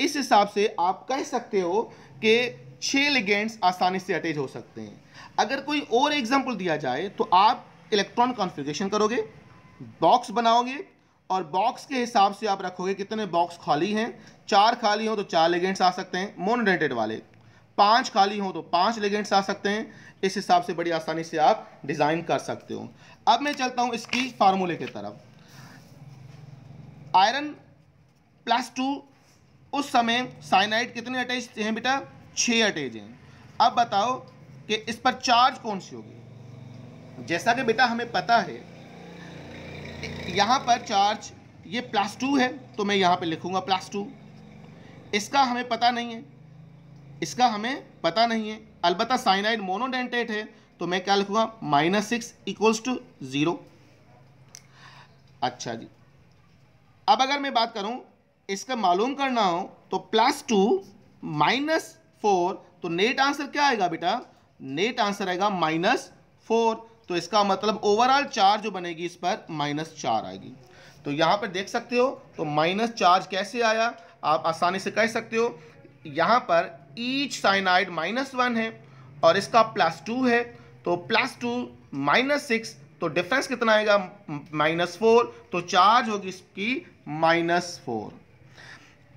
इस हिसाब से आप कह सकते हो कि 6 लिगेंड्स आसानी से अटैच हो सकते हैं। अगर कोई और एग्जांपल दिया जाए तो आप इलेक्ट्रॉन कॉन्फ़िगरेशन करोगे, बॉक्स बनाओगे और बॉक्स के हिसाब से आप रखोगे कितने बॉक्स खाली हैं। 4 खाली हो तो 4 लिगेंड्स आ सकते हैं मोनोडेंटेड वाले, 5 खाली हो तो 5 लिगेंड्स आ सकते हैं। इस हिसाब से बड़ी आसानी से आप डिज़ाइन कर सकते हो। अब मैं चलता हूं इसकी फार्मूले की तरफ। आयरन +2, उस समय साइनाइड कितने अटैच हैं बेटा? 6 अटैच हैं। अब बताओ कि इस पर चार्ज कौन सी होगी? जैसा कि बेटा हमें पता है यहाँ पर चार्ज ये +2 है तो मैं यहाँ पे लिखूंगा +2। इसका हमें पता नहीं है, इसका हमें पता नहीं है। अलबत्ता साइनाइड मोनोडेंटेट है तो मैं क्या लिखूंगा? -6 = 0। अच्छा जी, अब अगर मैं बात करूं इसका मालूम करना हो तो +2 -4, तो नेट आंसर क्या आएगा बेटा? नेट आंसर आएगा -4। तो इसका मतलब ओवरऑल चार्ज जो बनेगी इस पर -4 आएगी। तो यहां पर देख सकते हो तो माइनस चार्ज कैसे आया, आप आसानी से कह सकते हो। यहां पर ईच साइनाइड -1 है और इसका +2 है, तो +2 -6, तो डिफरेंस कितना आएगा? -4, तो चार्ज होगी इसकी -4।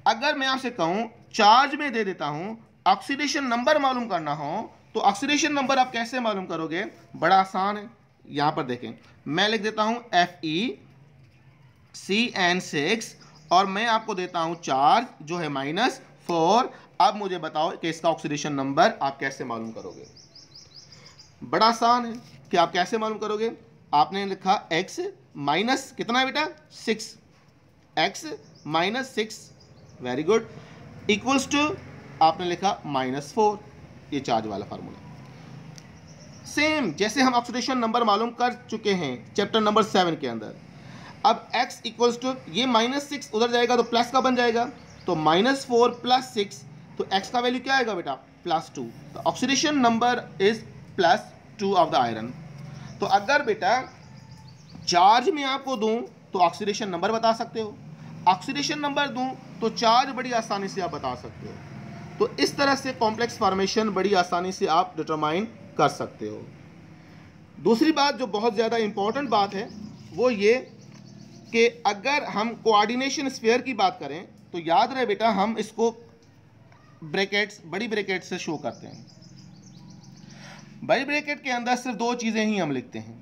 अगर मैं आपसे कहूं चार्ज में दे देता हूं, ऑक्सीडेशन नंबर मालूम करना हो तो ऑक्सीडेशन नंबर आप कैसे मालूम करोगे? बड़ा आसान है। यहां पर देखें, मैं लिख देता हूं FeCN6 और मैं आपको देता हूं चार्ज जो है -4। अब मुझे बताओ कि इसका ऑक्सीडेशन नंबर आप कैसे मालूम करोगे? बड़ा आसान है कि आप कैसे मालूम करोगे। आपने लिखा x माइनस कितना है बेटा? 6, x -6, very good, equals to आपने लिखा -4। ये चार्ज वाला फार्मूला सेम जैसे हम ऑक्सीडेशन नंबर मालूम कर चुके हैं चैप्टर नंबर 7 के अंदर। अब x इक्वल्स टू ये -6 उधर जाएगा तो प्लस का बन जाएगा, तो -4 + 6, तो x का वैल्यू क्या आएगा बेटा? +2। तो oxidation number is +2 of the iron. तो अगर बेटा चार्ज में आपको दूं तो ऑक्सीडेशन नंबर बता सकते हो, ऑक्सीडेशन नंबर दूं तो चार्ज बड़ी आसानी से आप बता सकते हो। तो इस तरह से कॉम्प्लेक्स फॉर्मेशन बड़ी आसानी से आप डिटरमाइन कर सकते हो। दूसरी बात जो बहुत ज़्यादा इंपॉर्टेंट बात है वो ये कि अगर हम कोऑर्डिनेशन स्फीयर की बात करें तो याद रहे बेटा हम इसको ब्रैकेट्स, बड़ी ब्रैकेट से शो करते हैं। बड़ी ब्रैकेट के अंदर सिर्फ 2 चीज़ें ही हम लिखते हैं,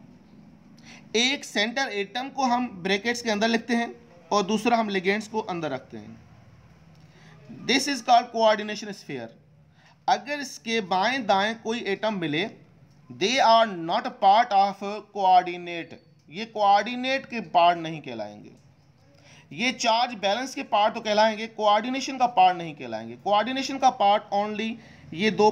एक सेंटर एटम को हम ब्रैकेट्स के अंदर लिखते हैं और दूसरा हम लिगेंड्स को अंदर रखते हैं। This is called coordination sphere. अगर इसके बाएं दाएं कोई एटम मिले, they are not part of coordinate, ये कोऑर्डिनेट के पार्ट नहीं कहलाएंगे। ये चार्ज बैलेंस के पार्ट तो कहलाएंगे, कोऑर्डिनेशन का पार्ट नहीं कहलाएंगे। कोऑर्डिनेशन का पार्ट ओनली ये 2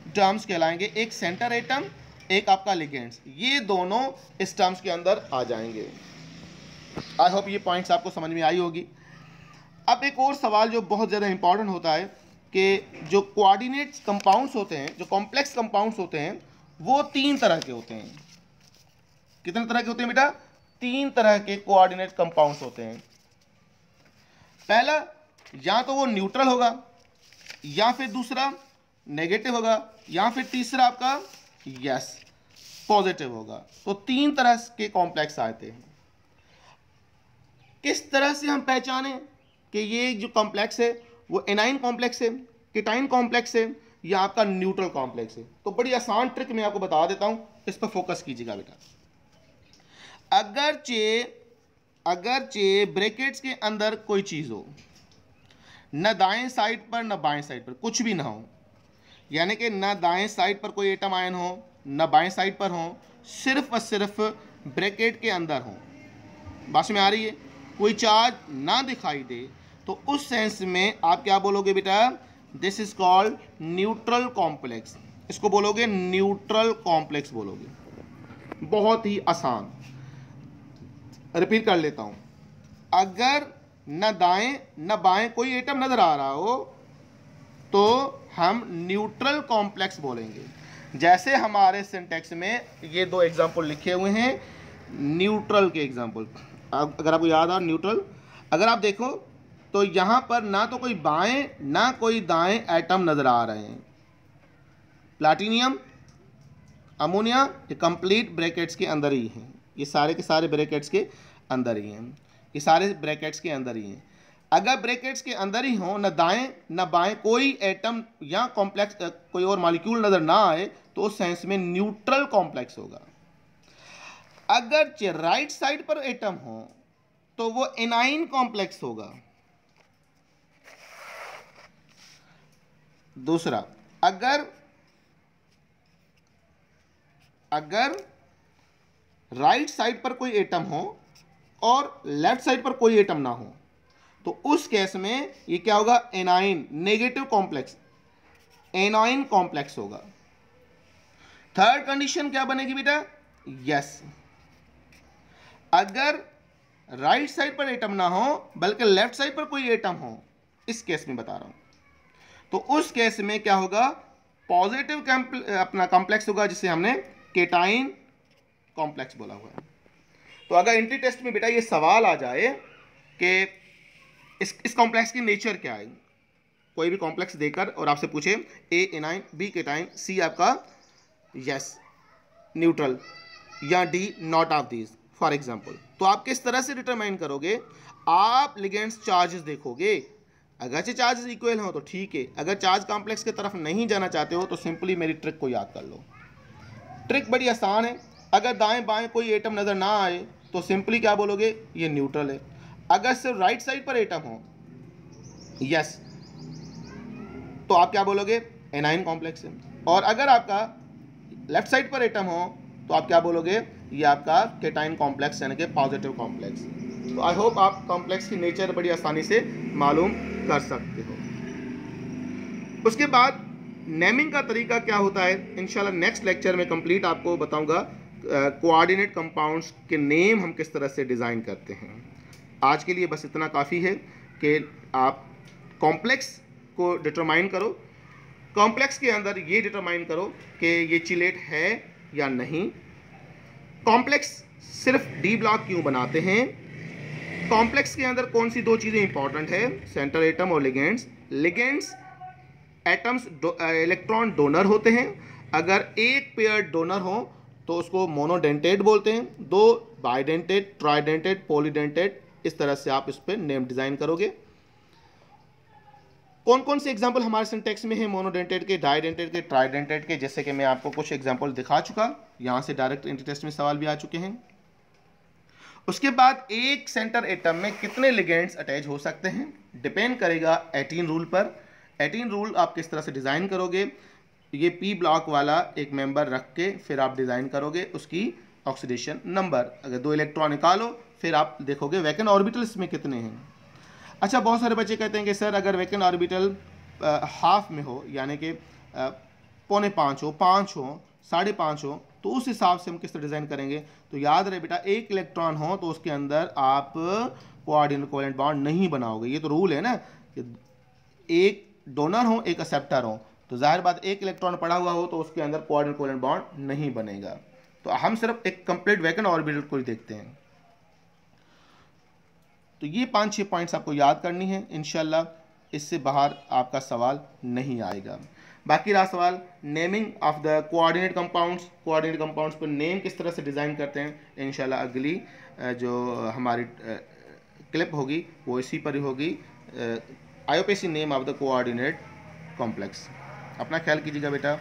टर्म्स कहलाएंगे, एक सेंटर एटम, एक आपका लिगेंड्स, ये दोनों इस टर्म्स के अंदर आ जाएंगे। आई होप ये पॉइंट्स आपको समझ में आई होगी। अब एक और सवाल जो बहुत ज़्यादा इंपॉर्टेंट होता है कि जो कोऑर्डिनेट कंपाउंड्स होते हैं, जो कॉम्प्लेक्स कंपाउंड्स होते हैं, वो 3 तरह के होते हैं। कितने तरह के होते हैं बेटा? 3 तरह के कोऑर्डिनेट कंपाउंड्स होते हैं। पहला, या तो वो न्यूट्रल होगा, या फिर दूसरा नेगेटिव होगा, या फिर तीसरा आपका यस पॉजिटिव होगा। तो 3 तरह के कॉम्प्लेक्स आते हैं। किस तरह से हम पहचानें कि ये जो कॉम्प्लेक्स है वो एनाइन कॉम्प्लेक्स है, कीटाइन कॉम्प्लेक्स है, या आपका न्यूट्रल कॉम्प्लेक्स है? तो बड़ी आसान ट्रिक मैं आपको बता देता हूं, इस पर फोकस कीजिएगा बेटा। अगरचे ब्रैकेट्स के अंदर कोई चीज़ हो, न दाएं साइड पर न बाएं साइड पर, कुछ भी ना हो, यानी कि न दाएं साइड पर कोई एटम आयन हो न बाएं साइड पर हो, सिर्फ और सिर्फ ब्रैकेट के अंदर हो, बात में आ रही है, कोई चार्ज ना दिखाई दे, तो उस सेंस में आप क्या बोलोगे बेटा? This is called neutral complex. इसको बोलोगे न्यूट्रल कॉम्प्लेक्स बोलोगे। बहुत ही आसान, रिपीट कर लेता हूं। अगर न दाएं न बाएं कोई एटम नजर आ रहा हो तो हम न्यूट्रल कॉम्प्लेक्स बोलेंगे। जैसे हमारे सिंटेक्स में ये 2 एग्जाम्पल लिखे हुए हैं, न्यूट्रल के एग्जाम्पल। अगर आपको याद आ न्यूट्रल, अगर आप देखो तो यहां पर ना तो कोई बाएं ना कोई दाएं एटम नजर आ रहे हैं। प्लैटिनियम, अमोनिया, ये कंप्लीट ब्रैकेट्स के अंदर ही हैं, ये सारे के सारे ब्रैकेट्स के अंदर ही हैं, ये सारे ब्रैकेट्स के अंदर ही हैं। अगर ब्रैकेट्स के अंदर ही हो, न दाएं न बाएं कोई एटम या कॉम्प्लेक्स कोई और मॉलिक्यूल नजर ना आए, तो उस सेंस में न्यूट्रल कॉम्प्लेक्स होगा। अगर राइट साइड पर एटम हो तो वो एनाइन कॉम्प्लेक्स होगा। दूसरा, अगर राइट साइड पर कोई एटम हो और लेफ्ट साइड पर कोई एटम ना हो, तो उस केस में ये क्या होगा? A9, negative complex, A9 complex होगा। थर्ड कंडीशन क्या बनेगी बेटा? यस, अगर राइट साइड पर एटम ना हो बल्कि लेफ्ट साइड पर कोई एटम हो, इस केस में बता रहा हूं, तो उस केस में क्या होगा? पॉजिटिव अपना कॉम्प्लेक्स होगा, जिसे हमने केटाइन कॉम्प्लेक्स बोला हुआ है। तो अगर एंट्री टेस्ट में बेटा ये सवाल आ जाए कि इस कॉम्प्लेक्स की नेचर क्या है, कोई भी कॉम्प्लेक्स देकर और आपसे पूछे ए एनाइन, बी केटाइन, सी आपका यस न्यूट्रल या D not of these for example, तो आप किस तरह से डिटरमाइन करोगे? आप लिगेंड्स चार्जेस देखोगे। अगर से चार्जेस इक्वल हो तो ठीक है, अगर चार्ज कॉम्प्लेक्स की तरफ नहीं जाना चाहते हो तो सिंपली मेरी ट्रिक को याद कर लो। ट्रिक बड़ी आसान है। अगर दाएं बाएं कोई एटम नजर ना आए तो सिंपली क्या बोलोगे? ये न्यूट्रल है। अगर सिर्फ राइट साइड पर एटम हो, यस, तो आप क्या बोलोगे? एनाइन कॉम्प्लेक्स है। और अगर आपका लेफ्ट साइड पर एटम हो तो आप क्या बोलोगे? ये आपका केटाइन कॉम्प्लेक्स यानी कि पॉजिटिव कॉम्प्लेक्स। तो आई होप आप कॉम्प्लेक्स की नेचर बड़ी आसानी से मालूम कर सकते हो। उसके बाद नेमिंग का तरीका क्या होता है, इंशाल्लाह नेक्स्ट लेक्चर में कंप्लीट आपको बताऊंगा कोऑर्डिनेट कंपाउंड्स के नेम हम किस तरह से डिज़ाइन करते हैं। आज के लिए बस इतना काफ़ी है कि आप कॉम्प्लेक्स को डिटरमाइन करो, कॉम्प्लेक्स के अंदर ये डिटरमाइन करो कि ये चिलेट है या नहीं, कॉम्प्लेक्स सिर्फ डी ब्लॉक क्यों बनाते हैं, कॉम्प्लेक्स के अंदर कौन सी दो चीज़ें इंपॉर्टेंट है, सेंटर एटम और ligands. Ligands atoms electron donor होते हैं। अगर एक पेयर डोनर हो तो उसको मोनोडेंटेट बोलते हैं, दो बाइडेंटेट, ट्राइडेंटेट, पॉलीडेंटेट, इस तरह से आप इस पर नेम डिज़ाइन करोगे। कौन कौन से एग्जाम्पल हमारे सिंटेक्स में है मोनोडेंटेट के, डाइडेंटेट के, ट्राइडेंटेट के, जैसे कि मैं आपको कुछ एग्जाम्पल दिखा चुका, यहाँ से डायरेक्ट एंट्री टेस्ट में सवाल भी आ चुके हैं। उसके बाद एक सेंटर एटम में कितने लिगेंड्स अटैच हो सकते हैं, डिपेंड करेगा 18 रूल पर। 18 रूल आप किस तरह से डिज़ाइन करोगे, ये पी ब्लॉक वाला एक मेंबर रख के फिर आप डिज़ाइन करोगे उसकी ऑक्सीडेशन नंबर। अगर 2 इलेक्ट्रॉन निकालो फिर आप देखोगे वैकेंट ऑर्बिटल इसमें कितने हैं। अच्छा, बहुत सारे बच्चे कहते हैं कि सर अगर वैकेंट ऑर्बिटल हाफ में हो, यानी कि 4.25 हो, 5 हो, 5.5 हो, तो उस हिसाब से हम किस तरह डिज़ाइन करेंगे। तो याद रहे बेटा, एक इलेक्ट्रॉन हो तो उसके अंदर आप कोऑर्डिनेट कोवेलेंट बॉन्ड नहीं बनाओगे, ये तो रूल है ना कि एक डोनर हो एक एक्सेप्टर हो, तो जाहिर बात एक इलेक्ट्रॉन पड़ा हुआ हो तो उसके अंदर कोऑर्डिनेट कोवेलेंट बॉन्ड नहीं बनेगा। तो हम सिर्फ एक कंप्लीट वैकेंट ऑर्बिटल को ही देखते हैं। तो ये 5-6 पॉइंट्स आपको याद करनी है, इंशाल्लाह इससे बाहर आपका सवाल नहीं आएगा। बाकी रहा सवाल naming of the coordinate compounds, coordinate compounds पर नेम किस तरह से डिज़ाइन करते हैं, इंशाल्लाह अगली जो हमारी क्लिप होगी वो इसी पर ही होगी, IUPAC name of the coordinate complex. अपना ख्याल कीजिएगा बेटा।